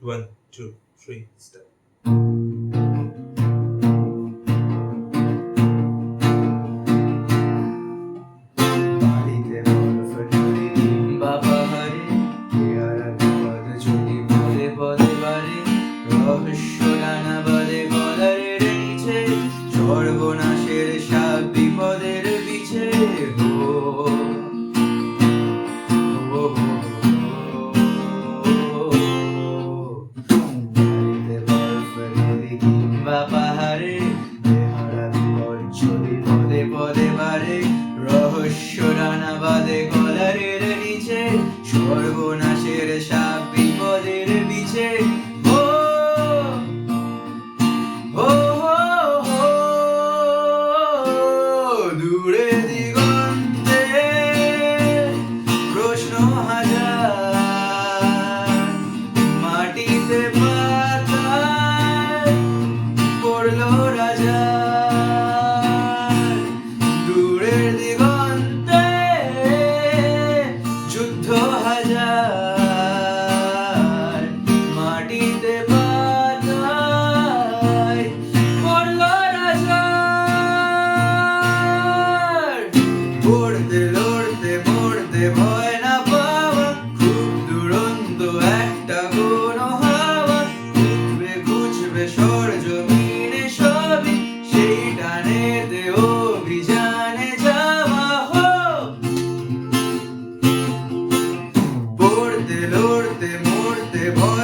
One, two, three, step. বাড়িতে বরফ ঢুকে কিংবা পাহাড়ে পেয়ারা বিপদ যদি পদে পদে বাড়ে রহস্য নানা বাদে গলারের নিচে সর্বনাশের সাপ বিপদের বিছে হো বাড়িতে বরফ নদী কিংবা পাহাড়ে পেয়ারা বিপদ যদি পদে পদে বাড়ে রহস্য নানা বাদে গলারের নিচে সর্বনাশের সাপ বিপদের বিছে হো হো হো দূরে দিগন্তে প্রশ্ন হাজার মাটিতে পাতায় পড়লো রাজা দূরের দিগন্তে যুদ্ধ হাজার মাটিতে পাতায় পড়লো রাজা পড়তে লড়তে মরতে ভয় না পাওয়া খুব দুরন্ত একটা কোনো হাওয়া ঘুচবে সরজমিনে সবই সেই টানেতে অভিযানে যাওয়া হো পড়তে লড়তে মরতে ভয়